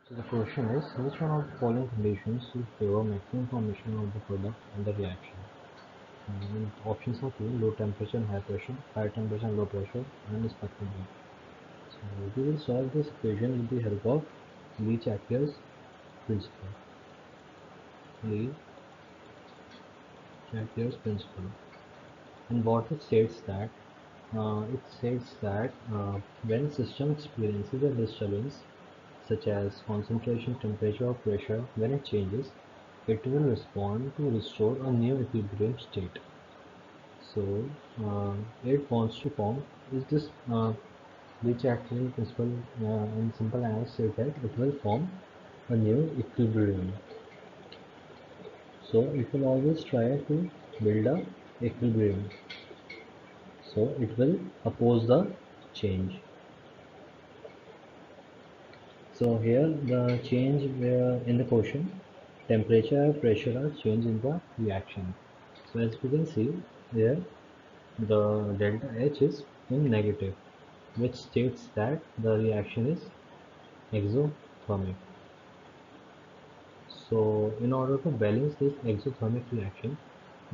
So the question is, which one of the following conditions will favor maximum formation of the product and the reaction? The options are clear: low temperature and high temperature and low pressure, and respectively. So we will solve this equation with the help of Lee-Chapier's principle. Lee-Chapier's principle. And what it states that when system experiences a disturbance such as concentration, temperature, or pressure, when it changes, it will respond to restore a new equilibrium state. So it wants to form is this which actually principle in simple language says that it will form a new equilibrium. So it will always try to build a equilibrium. So it will oppose the change. So here the change in the question, temperature and pressure are changed in the reaction. So as we can see here, the delta H is in negative, which states that the reaction is exothermic. So in order to balance this exothermic reaction,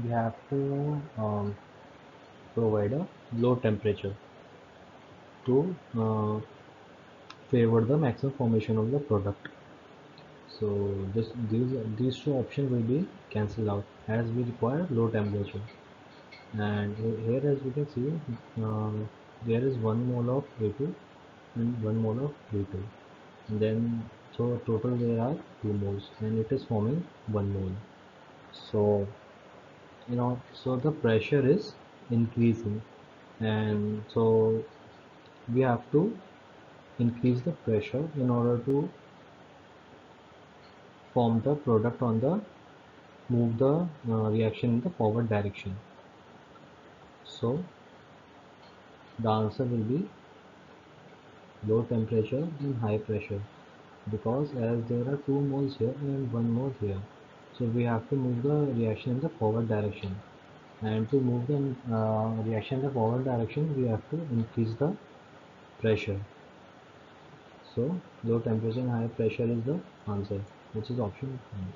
we have to provide a low temperature to favor the maximum formation of the product. So these two options will be cancelled out as we require low temperature. And here, as we can see, there is 1 mole of A2 and 1 mole of B2. And then so total there are 2 moles, and it is forming 1 mole. So so the pressure is increasing, and so we have to increase the pressure in order to form the product on the move the reaction in the forward direction. So the answer will be low temperature and high pressure, because as there are 2 moles here and 1 mole here, so we have to move the reaction in the forward direction, and to move the reaction in the forward direction we have to increase the pressure. So low temperature and high pressure is the answer, which is option 1.